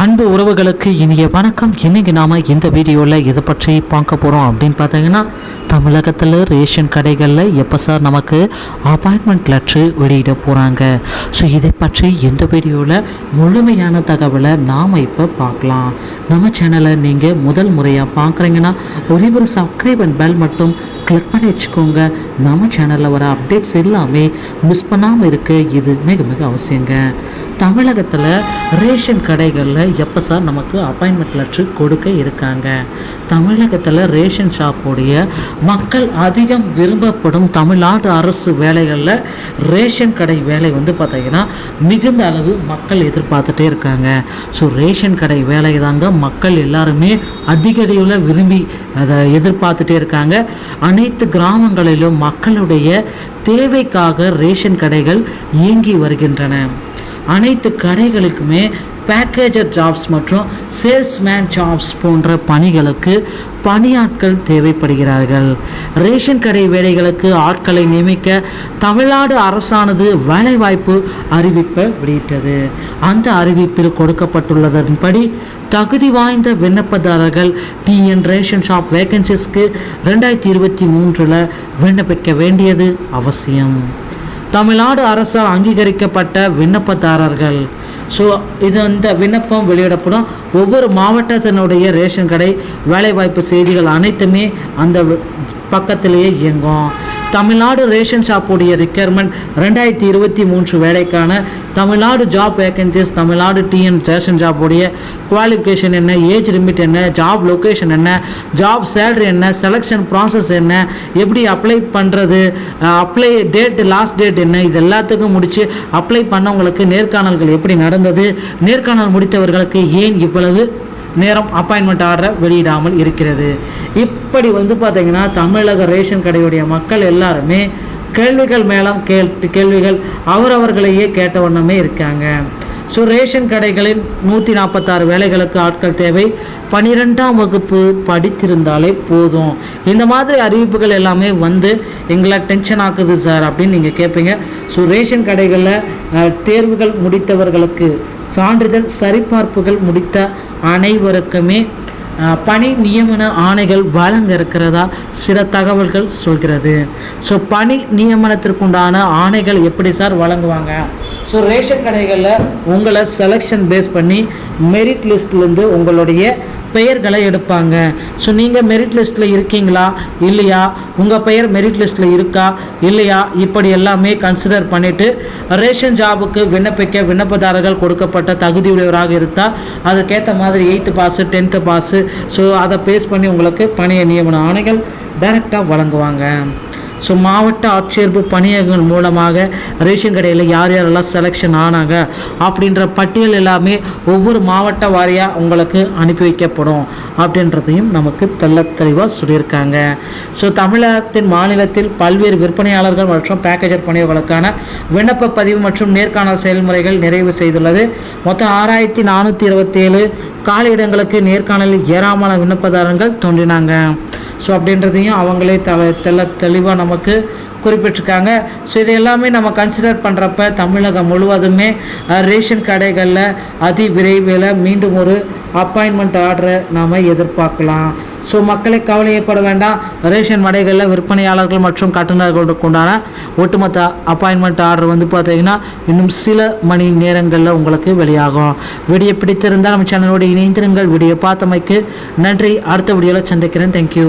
அன்பு உறவுகளுக்கு இனிய வணக்கம். இன்றைக்கி நாம் இந்த வீடியோவில் இதை பற்றி பார்க்க போகிறோம் அப்படின்னு பார்த்தீங்கன்னா, தமிழகத்தில் ரேஷன் கடைகளில் எப்போ சார் நமக்கு அப்பாயின்மெண்ட் லெட்ரு வெளியிட போகிறாங்க. ஸோ இதை பற்றி இந்த வீடியோவில் முழுமையான தகவலை நாம் இப்போ பார்க்கலாம். நம்ம சேனலை நீங்கள் முதல் முறையாக பார்க்குறீங்கன்னா ஒரே ஒரு சப்ஸ்கிரைப் அண்ட் பெல் மட்டும் கிளிக் பண்ணி வச்சுக்கோங்க. நம்ம சேனலில் வர அப்டேட்ஸ் எல்லாமே மிஸ் பண்ணாமல் இருக்க இது மிக மிக அவசியங்க. தமிழகத்தில் ரேஷன் கடைகளில் எப்போ சார் நமக்கு அப்பாயின்மெண்ட் லெட்ரு கொடுக்க இருக்காங்க. தமிழகத்தில் ரேஷன் ஷாப்புடைய மக்கள் அதிகம் விரும்பப்படும் தமிழ்நாடு அரசு வேலைகளில் ரேஷன் கடை வேலை பார்த்திங்கன்னா மிகுந்த அளவு மக்கள் எதிர்பார்த்துட்டே இருக்காங்க. ஸோ ரேஷன் கடை வேலை தாங்க மக்கள் எல்லாருமே அதிக அளவில் விரும்பி அதை எதிர்பார்த்துட்டே இருக்காங்க. அனைத்து கிராமங்களிலும் மக்களுடைய தேவைக்காக ரேஷன் கடைகள் இயங்கி வருகின்றன. அனைத்து கடைகளுக்குமே பேக்கேஜர் ஜாப்ஸ் மற்றும் சேல்ஸ்மேன் ஜாப்ஸ் போன்ற பணிகளுக்கு பணியாட்கள் தேவைப்படுகிறார்கள். ரேஷன் கடை வேலைகளுக்கு ஆட்களை நியமிக்க தமிழ்நாடு அரசானது வேலைவாய்ப்பு அறிவிப்பை வெளியிட்டது. அந்த அறிவிப்பில் கொடுக்கப்பட்டுள்ளதன்படி தகுதி வாய்ந்த விண்ணப்பதாரர்கள் டிஎன் ரேஷன் ஷாப் வேகன்சிஸ்க்கு 2023 விண்ணப்பிக்க வேண்டியது அவசியம். தமிழ்நாடு அரசால் அங்கீகரிக்கப்பட்ட விண்ணப்பதாரர்கள். ஸோ இந்த விண்ணப்பம் வெளியிடப்படும். ஒவ்வொரு மாவட்டத்தினுடைய ரேஷன் கடை வேலைவாய்ப்பு செய்திகள் அனைத்துமே அந்த பக்கத்திலேயே இயங்கும். தமிழ்நாடு ரேஷன் ஷாப்புடைய ரிக்யர்மெண்ட் 2023 வேலைக்கான Tamil Nadu job vacancies, Tamil Nadu TN ration ஷாப்புடைய குவாலிஃபிகேஷன் என்ன, ஏஜ் லிமிட் என்ன, ஜாப் லொக்கேஷன் என்ன, ஜாப் சேலரி என்ன, செலெக்ஷன் ப்ராசஸ் என்ன, எப்படி அப்ளை பண்ணுறது, அப்ளை டேட் லாஸ்ட் டேட் என்ன, இது எல்லாத்துக்கும் முடித்து அப்ளை பண்ணவங்களுக்கு நேர்காணல்கள் எப்படி நடந்தது, நேர்காணல் முடித்தவர்களுக்கு ஏன் இவ்வளவு நேரம் அப்பாயின்மெண்ட் ஆர்டரை வெளியிடாமல் இருக்கிறது. இப்படி பார்த்திங்கன்னா தமிழக ரேஷன் கடையுடைய மக்கள் எல்லாருமே கேள்விகள் மேலும் கேள்விகள் அவரவர்களையே கேட்ட வண்ணமே இருக்காங்க. ஸோ ரேஷன் கடைகளில் 146 வேலைகளுக்கு ஆட்கள் தேவை. 12ஆம் வகுப்பு படித்திருந்தாலே போதும். இந்த மாதிரி அறிவிப்புகள் எல்லாமே எங்களை டென்ஷன் ஆக்குது சார் அப்படின்னு நீங்கள் கேட்பீங்க. ஸோ ரேஷன் கடைகளில் தேர்வுகள் முடித்தவர்களுக்கு சான்றிதழ் சரிபார்ப்புகள் முடித்த அனைவருக்குமே பணி நியமன ஆணைகள் வழங்க இருக்கிறதா சில தகவல்கள் சொல்கிறது. ஸோ பணி நியமனத்திற்குண்டான ஆணைகள் எப்படி சார் வழங்குவாங்க? ஸோ ரேஷன் கடைகளில் உங்களை செலெக்ஷன் பேஸ் பண்ணி மெரிட் லிஸ்ட்லேருந்து உங்களுடைய பெயர்களை எடுப்பாங்க. ஸோ நீங்கள் மெரிட் லிஸ்ட்டில் இருக்கீங்களா இல்லையா, உங்கள் பெயர் மெரிட் லிஸ்ட்டில் இருக்கா இல்லையா, இப்படி எல்லாமே கன்சிடர் பண்ணிவிட்டு ரேஷன் ஜாபுக்கு விண்ணப்பிக்க விண்ணப்பதாரர்கள் கொடுக்கப்பட்ட தகுதியுடையவராக இருந்தால் அதுக்கேற்ற மாதிரி 8th pass 10th pass so அதை பேஸ் பண்ணி உங்களுக்கு பணிய நியமன ஆணைகள் டைரெக்டாக வழங்குவாங்க. ஸோ மாவட்ட ஆட்சேர்ப்பு பணியகங்கள் மூலமாக ரேஷன் கடையில் யார் யாரெல்லாம் செலெக்ஷன் ஆனாங்க அப்படின்ற பட்டியல் எல்லாமே ஒவ்வொரு மாவட்ட வாரியாக உங்களுக்கு அனுப்பி வைக்கப்படும் அப்படின்றதையும் நமக்கு தெளிவாக சொல்லியிருக்காங்க. ஸோ தமிழகத்தின் மாநிலத்தில் பல்வேறு விற்பனையாளர்கள் மற்றும் பேக்கேஜர் பணியர்களுக்கான விண்ணப்ப பதிவு மற்றும் நேர்காணல் செயல்முறைகள் நிறைவு செய்துள்ளது. மொத்தம் 6427 காலியிடங்களுக்கு நேர்காணலில் ஏராளமான விண்ணப்பதாரர்கள் தோன்றினாங்க. ஸோ அப்படின்றதையும் அவங்களே தெளிவாக நமக்கு குறிப்பிட்டிருக்காங்க. ஸோ இது எல்லாமே நம்ம கன்சிடர் பண்ணுறப்ப தமிழகம் முழுவதுமே ரேஷன் கடைகளில் அதி விரைவில் மீண்டும் ஒரு அப்பாயின்மெண்ட் ஆர்டரை நாம் எதிர்பார்க்கலாம். ஸோ மக்களை கவலையப்பட வேண்டாம். ரேஷன் கடைகளில் விற்பனையாளர்கள் மற்றும் கட்டுநர்களுக்கு உண்டான ஒட்டுமொத்த அப்பாயின்மெண்ட் ஆர்டர் பார்த்திங்கன்னா இன்னும் சில மணி நேரங்களில் உங்களுக்கு வெளியாகும். வீடியோ பிடித்திருந்தால் நம்ம சேனலோடு இணைந்திருங்கள். வீடியோ பார்த்தமைக்கு நன்றி. அடுத்த வீடியோவில் சந்திக்கிறேன். தேங்க்யூ.